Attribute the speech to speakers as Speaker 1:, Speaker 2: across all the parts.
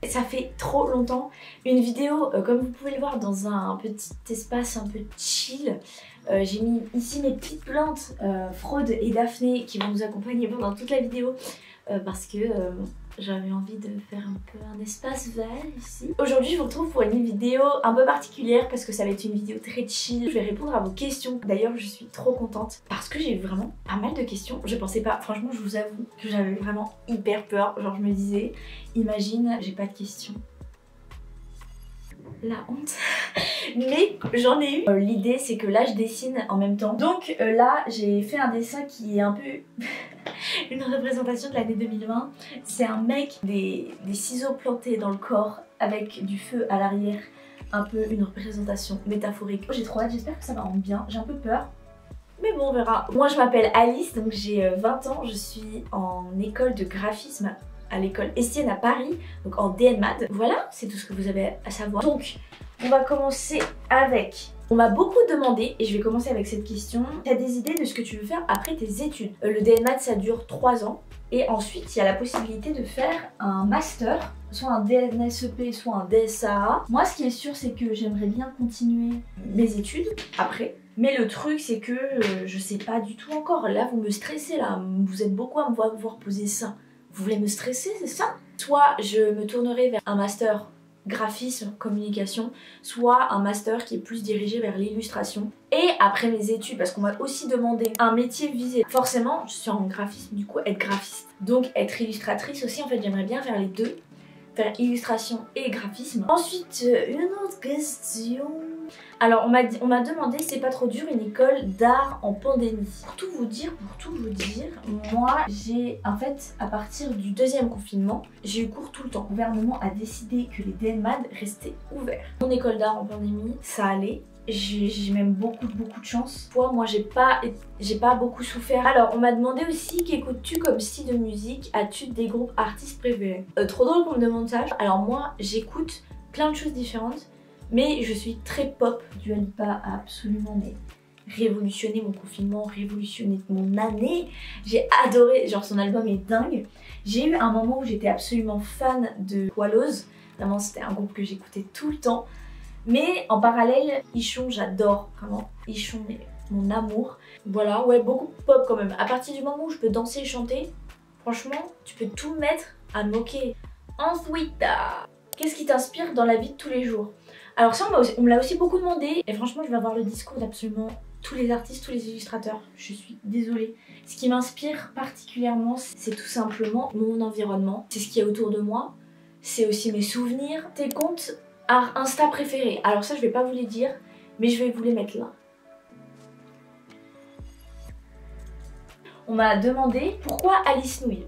Speaker 1: Ça fait trop longtemps. Une vidéo, comme vous pouvez le voir, dans un petit espace un peu chill. J'ai mis ici mes petites plantes, Fraude et Daphné, qui vont nous accompagner pendant toute la vidéo. Parce que j'avais envie de faire un peu un espace vert ici. Aujourd'hui je vous retrouve pour une vidéo un peu particulière parce que ça va être une vidéo très chill. Je vais répondre à vos questions. D'ailleurs je suis trop contente parce que j'ai eu vraiment pas mal de questions. Je pensais pas, franchement je vous avoue que j'avais vraiment hyper peur. Genre je me disais, imagine j'ai pas de questions. La honte. Mais j'en ai eu. L'idée c'est que là je dessine en même temps. Donc là j'ai fait un dessin qui est un peu une représentation de l'année 2020. C'est un mec, des ciseaux plantés dans le corps avec du feu à l'arrière. Un peu une représentation métaphorique. J'ai trop hâte, j'espère que ça va rendre bien. J'ai un peu peur. Mais bon on verra. Moi je m'appelle Alice, donc j'ai 20 ans. Je suis en école de graphisme à l'école Estienne à Paris, donc en DNMAD. Voilà, c'est tout ce que vous avez à savoir. Donc, on va commencer avec... On m'a beaucoup demandé, et je vais commencer avec cette question. Tu as des idées de ce que tu veux faire après tes études? Le DNMAD, ça dure 3 ans. Et ensuite, il y a la possibilité de faire un master, soit un DNSEP, soit un DSAA. Moi, ce qui est sûr, c'est que j'aimerais bien continuer mes études après. Mais le truc, c'est que je sais pas du tout encore. Là, vous me stressez, là. Vous êtes beaucoup à me voir poser ça. Vous voulez me stresser, c'est ça? Soit je me tournerai vers un master graphisme, communication, soit un master qui est plus dirigé vers l'illustration. Et après mes études, parce qu'on m'a aussi demandé un métier visé. Forcément, je suis en graphisme, du coup, être graphiste. Donc être illustratrice aussi, en fait, j'aimerais bien faire les deux. Faire illustration et graphisme. Ensuite, une autre question. Alors, on m'a demandé si c'est pas trop dur une école d'art en pandémie. Pour tout vous dire, moi j'ai en fait à partir du deuxième confinement, j'ai eu cours tout le temps. Le gouvernement a décidé que les DNMAD restaient ouverts. Mon école d'art en pandémie, ça allait. J'ai même beaucoup de chance. Moi j'ai pas beaucoup souffert. Alors on m'a demandé aussi qu'écoutes-tu comme style de musique? As-tu des groupes artistes préférés? Trop drôle qu'on me demande ça. Alors moi j'écoute plein de choses différentes, mais je suis très pop. Dua Lipa a absolument révolutionné mon confinement, révolutionné mon année. J'ai adoré, genre son album est dingue. J'ai eu un moment où j'étais absolument fan de Swallows. Vraiment c'était un groupe que j'écoutais tout le temps. Mais en parallèle, Ichon, j'adore vraiment. Ichon, mais mon amour. Voilà, ouais, beaucoup pop quand même. À partir du moment où je peux danser et chanter, franchement, tu peux tout mettre à me moquer. Ensuite, qu'est-ce qui t'inspire dans la vie de tous les jours? Alors ça, on me l'a aussi beaucoup demandé. Et franchement, je vais avoir le discours d'absolument tous les artistes, tous les illustrateurs. Je suis désolée. Ce qui m'inspire particulièrement, c'est tout simplement mon environnement. C'est ce qu'il y a autour de moi. C'est aussi mes souvenirs. Tes comptes art Insta préféré. Alors ça je vais pas vous les dire, mais je vais vous les mettre là. On m'a demandé pourquoi Alice Nouille.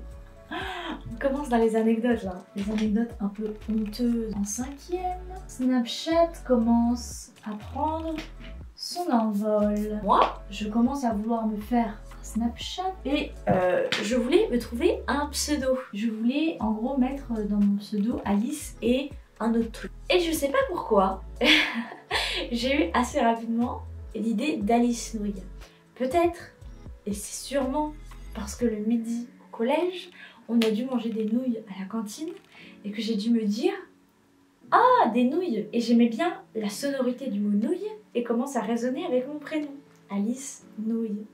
Speaker 1: On commence dans les anecdotes là. Les anecdotes un peu honteuses. En 5e, Snapchat commence à prendre son envol. Moi, je commence à vouloir me faire un Snapchat et je voulais me trouver un pseudo. Je voulais en gros mettre dans mon pseudo Alice et un autre truc. Et je sais pas pourquoi, j'ai eu assez rapidement l'idée d'Alice Nouille. Peut-être, et c'est sûrement parce que le midi au collège, on a dû manger des nouilles à la cantine et que j'ai dû me dire « Ah, des nouilles !» Et j'aimais bien la sonorité du mot « nouille » et comment ça résonnait avec mon prénom. Alice Nouille.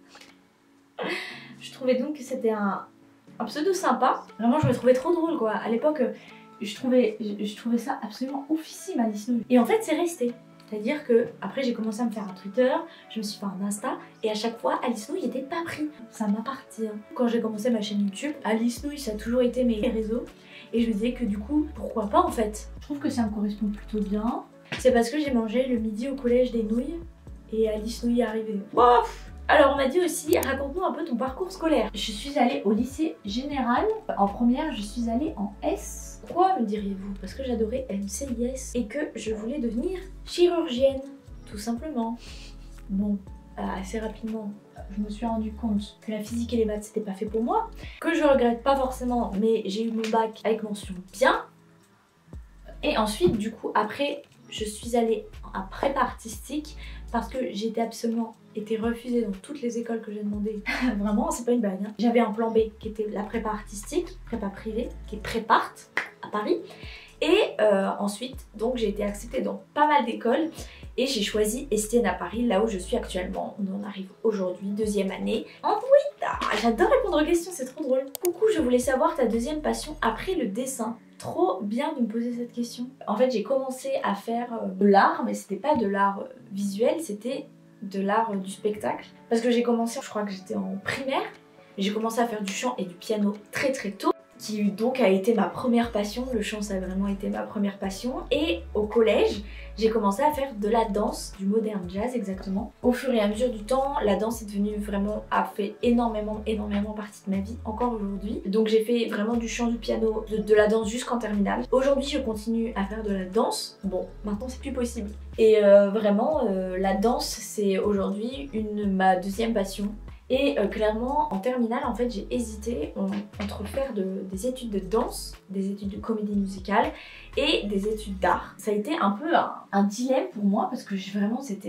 Speaker 1: Je trouvais donc que c'était un pseudo sympa. Vraiment, je me trouvais trop drôle quoi. À l'époque, je trouvais ça absolument oufissime, Alice Nouille. Et en fait c'est resté. C'est-à-dire que après j'ai commencé à me faire un Twitter, je me suis fait un Insta et à chaque fois Alice Nouille n'était pas pris. Ça m'appartient. Quand j'ai commencé ma chaîne YouTube, Alice Nouille ça a toujours été mes réseaux. Et je me disais que du coup, pourquoi pas en fait. Je trouve que ça me correspond plutôt bien. C'est parce que j'ai mangé le midi au collège des nouilles et Alice Nouille est arrivée. Wow. Alors on m'a dit aussi, raconte-nous un peu ton parcours scolaire. Je suis allée au lycée général. En première, je suis allée en S. Pourquoi me diriez-vous? Parce que j'adorais MCIS et que je voulais devenir chirurgienne, tout simplement. Bon, assez rapidement, je me suis rendu compte que la physique et les maths c'était pas fait pour moi, que je regrette pas forcément, mais j'ai eu mon bac avec mention bien. Et ensuite, du coup, après, je suis allée en prépa artistique parce que j'étais absolument été refusée dans toutes les écoles que j'ai demandé. Vraiment, c'est pas une blague. Hein. J'avais un plan B qui était la prépa artistique, prépa privée, qui est Prépart à Paris. Et ensuite, donc j'ai été acceptée dans pas mal d'écoles et j'ai choisi Estienne à Paris, là où je suis actuellement. On en arrive aujourd'hui, 2e année. Oh oui, j'adore répondre aux questions, c'est trop drôle. Coucou, je voulais savoir ta deuxième passion après le dessin. Trop bien de me poser cette question. En fait, j'ai commencé à faire de l'art, mais c'était pas de l'art visuel, c'était de l'art du spectacle. Parce que j'ai commencé, je crois que j'étais en primaire, j'ai commencé à faire du chant et du piano très tôt, qui donc a été ma première passion. Le chant, ça a vraiment été ma première passion. Et au collège, j'ai commencé à faire de la danse, du modern jazz exactement. Au fur et à mesure du temps, la danse est devenue vraiment, a fait énormément partie de ma vie, encore aujourd'hui. Donc j'ai fait vraiment du chant, du piano, de la danse jusqu'en terminale. Aujourd'hui, je continue à faire de la danse. Bon, maintenant c'est plus possible. Et vraiment, la danse, c'est aujourd'hui ma deuxième passion. Et clairement, en terminale, en fait, j'ai hésité entre faire des études de danse, des études de comédie musicale et des études d'art. Ça a été un peu un dilemme pour moi parce que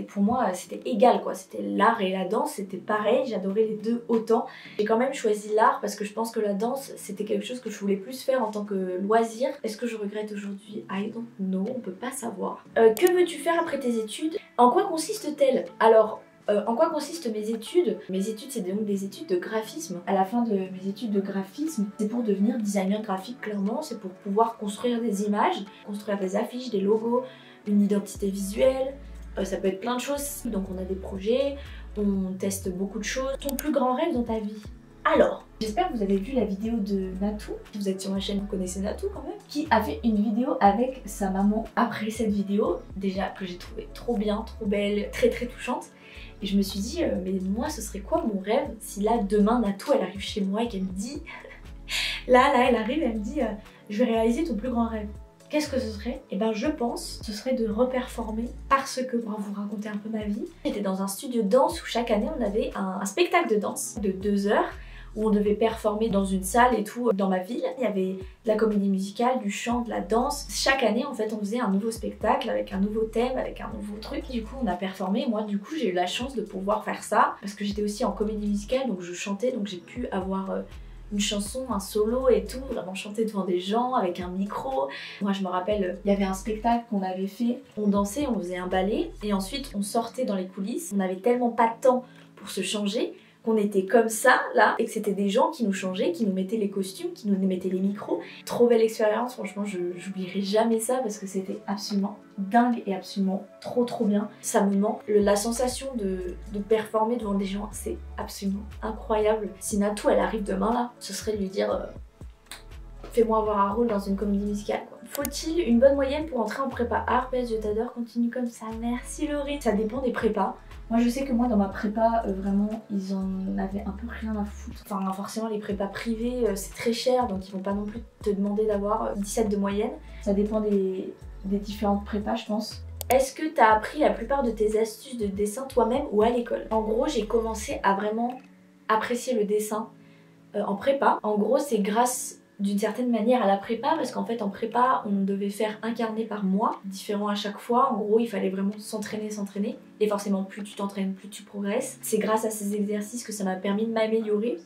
Speaker 1: pour moi, c'était égal quoi. C'était l'art et la danse, c'était pareil, j'adorais les deux autant. J'ai quand même choisi l'art parce que je pense que la danse, c'était quelque chose que je voulais plus faire en tant que loisir. Est-ce que je regrette aujourd'hui? I don't know, on peut pas savoir. Que veux-tu faire après tes études? En quoi consiste-t-elle? Alors, en quoi consistent mes études? Mes études, c'est donc des études de graphisme. À la fin de mes études de graphisme, c'est pour devenir designer graphique, clairement. C'est pour pouvoir construire des images, construire des affiches, des logos, une identité visuelle. Ça peut être plein de choses. Donc on a des projets, on teste beaucoup de choses. Ton plus grand rêve dans ta vie? Alors, j'espère que vous avez vu la vidéo de Natou. Si vous êtes sur ma chaîne, vous connaissez Natou quand même. Qui a fait une vidéo avec sa maman. Après cette vidéo, déjà que j'ai trouvé trop bien, trop belle, très touchante. Et je me suis dit, mais moi ce serait quoi mon rêve si là demain Natou elle arrive chez moi et qu'elle me dit, là elle arrive et elle me dit, je vais réaliser ton plus grand rêve. Qu'est-ce que ce serait? Et ben je pense ce serait de reperformer parce que, pour vous raconter un peu ma vie, j'étais dans un studio de danse où chaque année on avait un spectacle de danse de 2 heures où on devait performer dans une salle et tout dans ma ville. Il y avait de la comédie musicale, du chant, de la danse. Chaque année en fait on faisait un nouveau spectacle avec un nouveau thème, avec un nouveau truc. Du coup on a performé et moi du coup j'ai eu la chance de pouvoir faire ça parce que j'étais aussi en comédie musicale donc je chantais, donc j'ai pu avoir une chanson, un solo et tout, vraiment chanter devant des gens avec un micro. Moi je me rappelle, il y avait un spectacle qu'on avait fait, on dansait, on faisait un ballet et ensuite on sortait dans les coulisses. On n'avait tellement pas de temps pour se changer qu'on était comme ça là et que c'était des gens qui nous changeaient, qui nous mettaient les costumes, qui nous mettaient les micros. Trop belle expérience, franchement j'oublierai jamais ça parce que c'était absolument dingue et absolument trop bien. Ça me manque, la sensation de performer devant des gens, c'est absolument incroyable. Si Natou elle arrive demain là, ce serait de lui dire fais-moi avoir un rôle dans une comédie musicale quoi. Faut-il une bonne moyenne pour entrer en prépa art? PS, je t'adore, continue comme ça, merci Laurie. Ça dépend des prépas. Moi je sais que moi dans ma prépa vraiment ils en avaient un peu rien à foutre. Enfin forcément les prépas privées c'est très cher donc ils vont pas non plus te demander d'avoir 17 de moyenne. Ça dépend des différentes prépas je pense. Est-ce que tu as appris la plupart de tes astuces de dessin toi-même ou à l'école? En gros j'ai commencé à vraiment apprécier le dessin en prépa. En gros c'est grâce d'une certaine manière à la prépa parce qu'en fait en prépa on devait faire un carnet par mois différent à chaque fois. En gros il fallait vraiment s'entraîner et forcément plus tu t'entraînes plus tu progresses. C'est grâce à ces exercices que ça m'a permis de m'améliorer.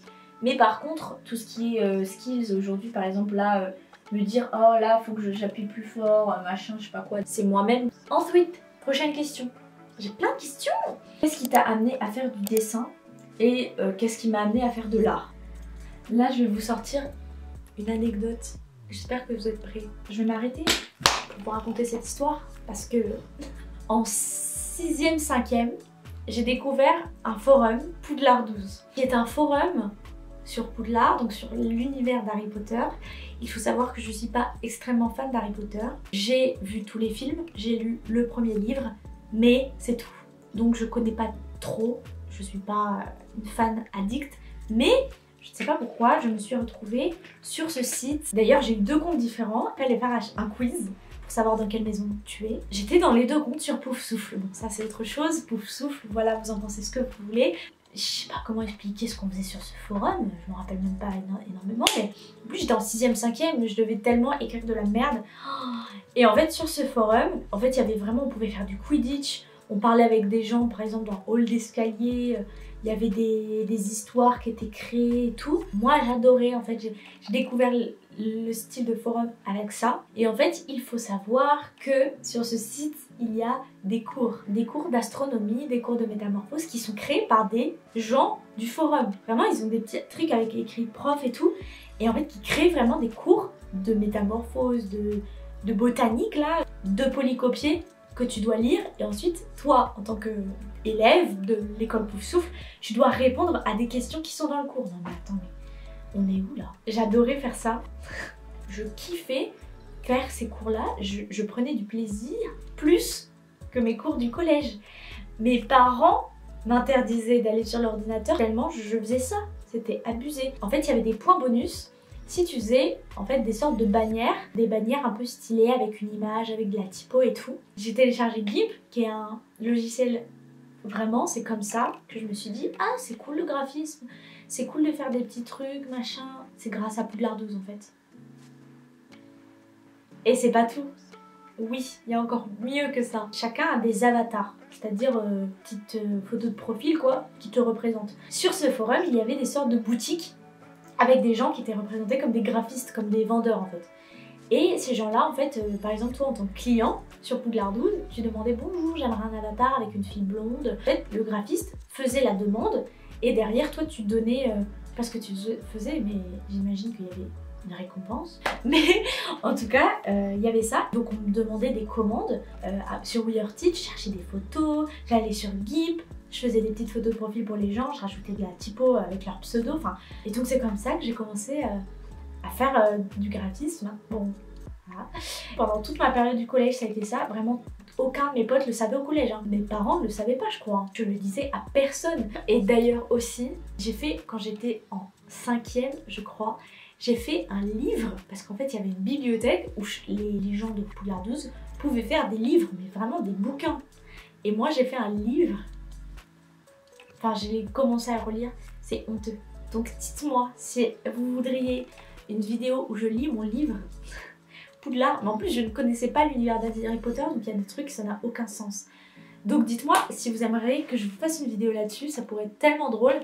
Speaker 1: Mais par contre tout ce qui est skills aujourd'hui par exemple là me dire oh là faut que j'appuie plus fort machin je sais pas quoi, c'est moi-même. Ensuite prochaine question, j'ai plein de questions. Qu'est-ce qui t'a amené à faire du dessin et qu'est-ce qui m'a amené à faire de l'art? Là je vais vous sortir une anecdote, j'espère que vous êtes prêts. Je vais m'arrêter pour vous raconter cette histoire parce que en 6e, 5e, j'ai découvert un forum Poudlard 12 qui est un forum sur Poudlard, donc sur l'univers d'Harry Potter. Il faut savoir que je suis pas extrêmement fan d'Harry Potter. J'ai vu tous les films, j'ai lu le premier livre, mais c'est tout. Donc je connais pas trop, je suis pas une fan addict, mais je ne sais pas pourquoi, je me suis retrouvée sur ce site. D'ailleurs, j'ai eu 2 comptes différents. Il fallait faire un quiz pour savoir dans quelle maison tu es. J'étais dans les 2 comptes sur Poufsouffle. Bon, ça c'est autre chose. Poufsouffle, voilà, vous en pensez ce que vous voulez. Je sais pas comment expliquer ce qu'on faisait sur ce forum. Je me rappelle même pas énormément. Mais en plus, j'étais en 6e, 5e. Je devais tellement écrire de la merde. Et en fait, sur ce forum, en fait, il y avait vraiment, on pouvait faire du Quidditch. On parlait avec des gens, par exemple, dans Hall d'escalier. Il y avait des histoires qui étaient créées et tout. Moi j'adorais en fait, j'ai découvert le style de forum avec ça. Et en fait, il faut savoir que sur ce site, il y a des cours d'astronomie, des cours de métamorphose qui sont créés par des gens du forum. Vraiment, ils ont des petits trucs avec écrit prof et tout. Et en fait, qui créent vraiment des cours de métamorphose, de botanique là, de polycopier que tu dois lire. Et ensuite, toi, en tant qu'élève de l'école Poufsouffle, tu dois répondre à des questions qui sont dans le cours. Non mais attends, mais on est où là? J'adorais faire ça. Je kiffais faire ces cours-là. Je prenais du plaisir plus que mes cours du collège. Mes parents m'interdisaient d'aller sur l'ordinateur tellement je faisais ça. C'était abusé. En fait, il y avait des points bonus si tu faisais en fait des sortes de bannières, des bannières un peu stylées avec une image, avec de la typo et tout. J'ai téléchargé GIMP, qui est un logiciel vraiment, c'est comme ça que je me suis dit ah c'est cool le graphisme, c'est cool de faire des petits trucs, machin. C'est grâce à Poudlard 12 en fait. Et c'est pas tout. Oui, il y a encore mieux que ça. Chacun a des avatars, c'est-à-dire petites photos de profil quoi, qui te représentent. Sur ce forum, il y avait des sortes de boutiques avec des gens qui étaient représentés comme des graphistes, comme des vendeurs en fait. Et ces gens-là, en fait, par exemple toi en tant que client, sur Poudlard 12, tu demandais bonjour, j'aimerais un avatar avec une fille blonde. En fait, le graphiste faisait la demande et derrière toi tu donnais parce que tu faisais, mais j'imagine qu'il y avait une récompense. Mais en tout cas, il y avait ça. Donc on me demandait des commandes sur WeHeartIt, je cherchais des photos, j'allais sur GIMP, je faisais des petites photos de profil pour les gens, je rajoutais de la typo avec leur pseudo, enfin. Et donc c'est comme ça que j'ai commencé à faire du graphisme. Bon, voilà. Pendant toute ma période du collège, ça a été ça. Vraiment, aucun de mes potes le savait au collège. Hein. Mes parents ne le savaient pas, je crois. Je le disais à personne. Et d'ailleurs aussi, j'ai fait, quand j'étais en 5e, je crois, j'ai fait un livre, parce qu'en fait, il y avait une bibliothèque où les gens de Poudlard 12 pouvaient faire des livres, mais vraiment des bouquins. Et moi, j'ai fait un livre. Enfin, j'ai commencé à relire, c'est honteux. Donc dites-moi si vous voudriez une vidéo où je lis mon livre Poudlard. Mais en plus, je ne connaissais pas l'univers d'Harry Potter, donc il y a des trucs, ça n'a aucun sens. Donc dites-moi si vous aimeriez que je vous fasse une vidéo là-dessus, ça pourrait être tellement drôle.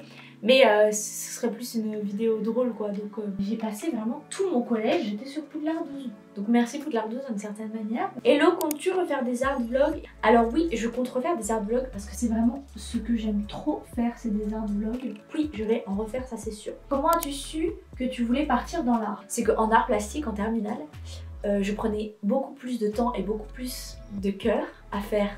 Speaker 1: Mais ce serait plus une vidéo drôle quoi. Donc j'ai passé vraiment tout mon collège, j'étais sur Poudlard 12. Donc merci Poudlard 12 d'une certaine manière. Hello, comptes-tu refaire des art vlogs? Alors oui, je compte refaire des art vlogs parce que c'est vraiment ce que j'aime trop faire, c'est des art vlogs. Oui, je vais en refaire, ça c'est sûr. Comment as-tu su que tu voulais partir dans l'art? C'est qu'en art plastique, en terminale, je prenais beaucoup plus de temps et beaucoup plus de cœur à faire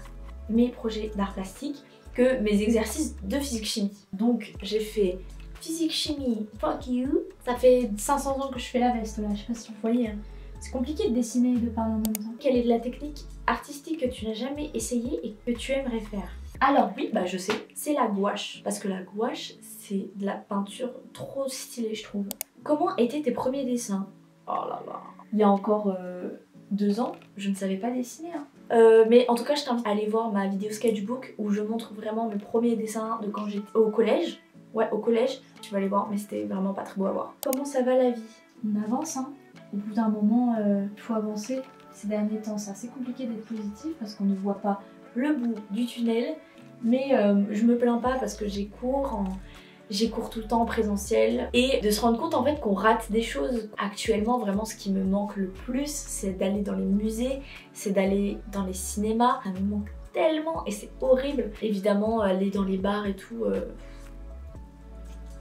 Speaker 1: mes projets d'art plastique que mes exercices de physique-chimie. Donc j'ai fait physique-chimie, fuck you. Ça fait 500 ans que je fais la veste là, je sais pas si vous voyez. Hein. C'est compliqué de dessiner et de parler en même temps. Quelle est la technique artistique que tu n'as jamais essayé et que tu aimerais faire? Alors oui, bah je sais, c'est la gouache. Parce que la gouache, c'est de la peinture trop stylée je trouve. Comment étaient tes premiers dessins? Oh là là. Il y a encore 2 ans, je ne savais pas dessiner. Hein. Mais en tout cas, je t'invite à aller voir ma vidéo sketchbook où je montre vraiment mes premiers dessins de quand j'étais au collège. Ouais, au collège, tu vas aller voir, mais c'était vraiment pas très beau à voir. Comment ça va la vie? On avance, hein. Au bout d'un moment, il faut avancer. Ces derniers temps, c'est assez compliqué d'être positif parce qu'on ne voit pas le bout du tunnel. Mais je me plains pas parce que j'ai cours tout le temps en présentiel et de se rendre compte en fait qu'on rate des choses. Actuellement vraiment ce qui me manque le plus c'est d'aller dans les musées, c'est d'aller dans les cinémas, ça me manque tellement et c'est horrible. Évidemment aller dans les bars et tout,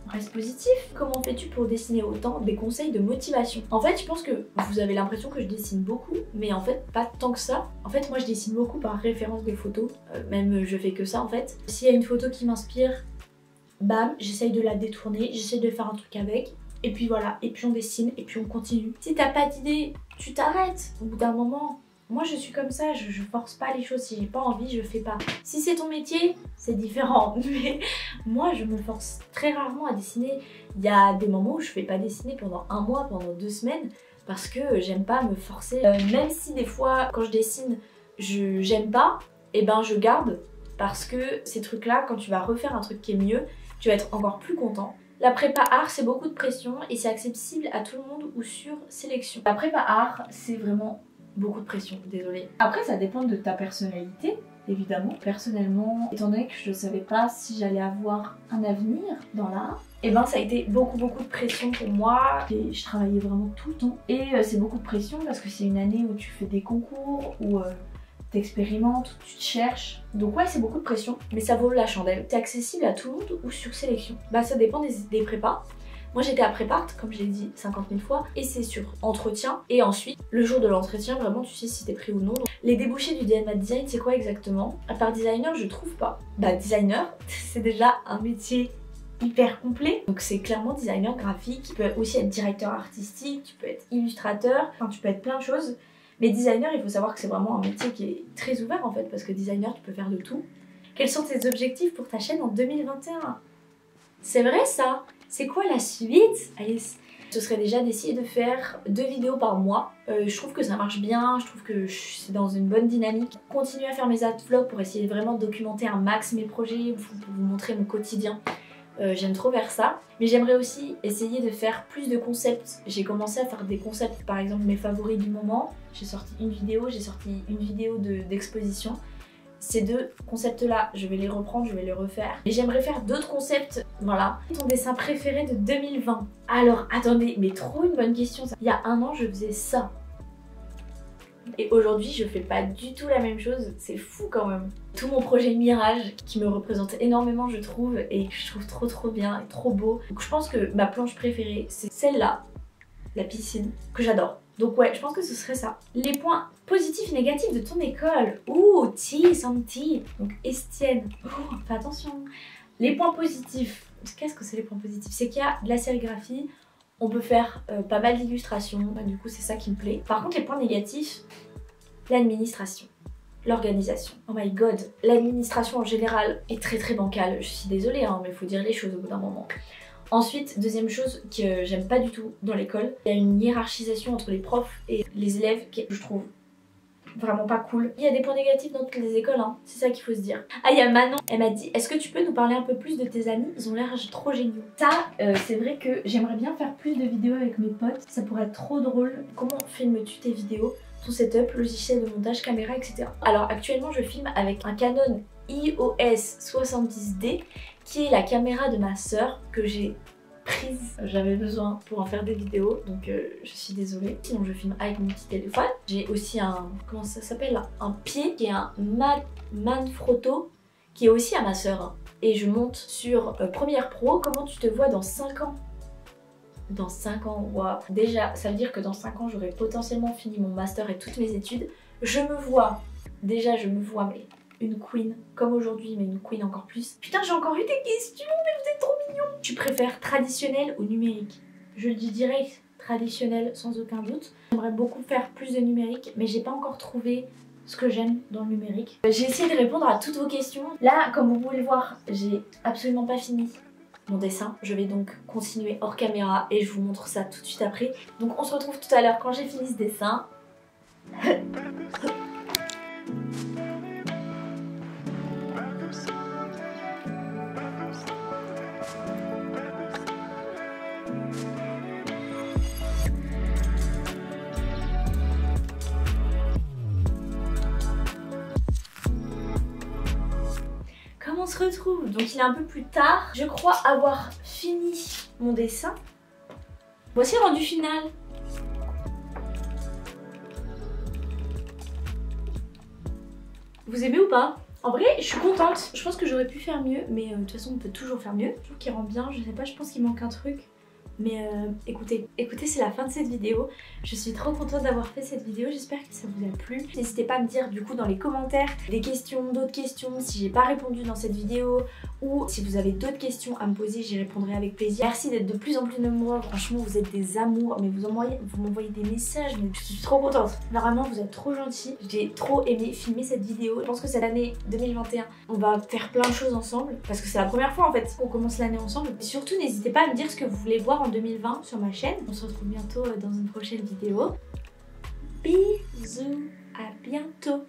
Speaker 1: reste positif. Comment fais-tu pour dessiner autant? Des conseils de motivation. En fait je pense que vous avez l'impression que je dessine beaucoup mais en fait pas tant que ça. En fait moi je dessine beaucoup par référence de photos, même je fais que ça en fait. S'il y a une photo qui m'inspire, bam, j'essaye de la détourner, j'essaye de faire un truc avec, et puis voilà, et puis on dessine, et puis on continue. Si t'as pas d'idée, tu t'arrêtes au bout d'un moment. Moi je suis comme ça, je force pas les choses, si j'ai pas envie, je fais pas. Si c'est ton métier, c'est différent, mais moi je me force très rarement à dessiner. Il y a des moments où je fais pas dessiner pendant 1 mois, pendant 2 semaines, parce que j'aime pas me forcer. Même si des fois, quand je dessine, j'aime pas, et ben je garde, parce que ces trucs-là, quand tu vas refaire un truc qui est mieux, tu vas être encore plus content. La prépa art, c'est beaucoup de pression et c'est accessible à tout le monde ou sur sélection. La prépa art, c'est vraiment beaucoup de pression, désolée. Après, ça dépend de ta personnalité. évidemment. Personnellement, étant donné que je ne savais pas si j'allais avoir un avenir dans l'art, et ben ça a été beaucoup de pression pour moi. Et je travaillais vraiment tout le temps. Et c'est beaucoup de pression parce que c'est une année où tu fais des concours, où t'expérimentes, tu te cherches. Donc ouais, c'est beaucoup de pression, mais ça vaut la chandelle. T'es accessible à tout le monde ou sur sélection? Bah ça dépend des prépas. Moi j'étais à prépart, comme je l'ai dit 50 000 fois, et c'est sur entretien. Et ensuite, le jour de l'entretien, vraiment tu sais si t'es pris ou non. Donc, les débouchés du DMA Design, c'est quoi exactement? À part designer, je trouve pas. Bah designer, c'est déjà un métier hyper complet. Donc c'est clairement designer graphique. Tu peux aussi être directeur artistique, tu peux être illustrateur, enfin tu peux être plein de choses. Mais designer, il faut savoir que c'est vraiment un métier qui est très ouvert en fait, parce que designer, tu peux faire de tout. Quels sont tes objectifs pour ta chaîne en 2021? C'est vrai ça? C'est quoi la suite, Alice? Ce serait déjà d'essayer de faire 2 vidéos par mois. Je trouve que ça marche bien, je trouve que c'est dans une bonne dynamique. Continuer à faire mes vlogs pour essayer vraiment de documenter un max mes projets, pour vous montrer mon quotidien. J'aime trop faire ça, mais j'aimerais aussi essayer de faire plus de concepts. J'ai commencé à faire des concepts, par exemple mes favoris du moment. J'ai sorti une vidéo, d'exposition. Ces 2 concepts là, je vais les reprendre, je vais les refaire. Et j'aimerais faire d'autres concepts, voilà. Ton dessin préféré de 2020? Alors attendez, mais trop une bonne question ça. Il y a un an je faisais ça. Et aujourd'hui je fais pas du tout la même chose, c'est fou quand même. Tout mon projet Mirage qui me représente énormément je trouve, et que je trouve trop bien et trop beau. Donc je pense que ma planche préférée c'est celle-là, la piscine, que j'adore. Donc ouais, je pense que ce serait ça. Les points positifs et négatifs de ton école. Ouh, tea, some tea. Donc Estienne, fais attention. Les points positifs, qu'est-ce que c'est les points positifs? C'est qu'il y a de la sérigraphie. On peut faire pas mal d'illustrations, bah, du coup c'est ça qui me plaît. Par contre les points négatifs, l'administration, l'organisation. Oh my god, l'administration en général est très bancale. Je suis désolée hein, mais il faut dire les choses au bout d'un moment. Ensuite, deuxième chose que j'aime pas du tout dans l'école, il y a une hiérarchisation entre les profs et les élèves que je trouve vraiment pas cool. Il y a des points négatifs dans toutes les écoles, hein. C'est ça qu'il faut se dire. Ah, il y a Manon, elle m'a dit, est-ce que tu peux nous parler un peu plus de tes amis? Ils ont l'air trop géniaux. Ça, c'est vrai que j'aimerais bien faire plus de vidéos avec mes potes, ça pourrait être trop drôle. Comment filmes-tu tes vidéos? Ton setup, logiciel de montage, caméra, etc. Alors actuellement je filme avec un Canon EOS 70D qui est la caméra de ma sœur que j'ai prise. J'avais besoin pour en faire des vidéos, donc je suis désolée. Sinon je filme avec mon petit téléphone. J'ai aussi un, comment ça s'appelle, un pied qui est un Manfrotto qui est aussi à ma sœur. Et je monte sur Premiere Pro. Comment tu te vois dans 5 ans? Dans 5 ans, waouh. Déjà, ça veut dire que dans 5 ans, j'aurai potentiellement fini mon master et toutes mes études. Je me vois, déjà je me vois, mais une queen, comme aujourd'hui, mais une queen encore plus. Putain, j'ai encore eu des questions, mais vous êtes trop mignons. Tu préfères traditionnel ou numérique? Je le dis direct, traditionnel sans aucun doute. J'aimerais beaucoup faire plus de numérique, mais j'ai pas encore trouvé ce que j'aime dans le numérique. J'ai essayé de répondre à toutes vos questions. Là, comme vous pouvez le voir, j'ai absolument pas fini mon dessin. Je vais donc continuer hors caméra et je vous montre ça tout de suite après. Donc on se retrouve tout à l'heure quand j'ai fini ce dessin. On se retrouve, donc il est un peu plus tard. Je crois avoir fini mon dessin. Voici le rendu final. Vous aimez ou pas? En vrai, je suis contente. Je pense que j'aurais pu faire mieux, mais de toute façon on peut toujours faire mieux. Je trouve qu'il rend bien, je sais pas, je pense qu'il manque un truc. Mais écoutez, c'est la fin de cette vidéo. Je suis trop contente d'avoir fait cette vidéo, j'espère que ça vous a plu. N'hésitez pas à me dire du coup dans les commentaires des questions, d'autres questions, si j'ai pas répondu dans cette vidéo, ou si vous avez d'autres questions à me poser, j'y répondrai avec plaisir. Merci d'être de plus en plus nombreux, franchement vous êtes des amours, mais vous m'envoyez des messages, mais je suis trop contente. Vraiment vous êtes trop gentils, j'ai trop aimé filmer cette vidéo. Je pense que cette année 2021, on va faire plein de choses ensemble, parce que c'est la première fois en fait qu'on commence l'année ensemble. Et surtout n'hésitez pas à me dire ce que vous voulez voir en 2020 sur ma chaîne. On se retrouve bientôt dans une prochaine vidéo. Bisous, à bientôt.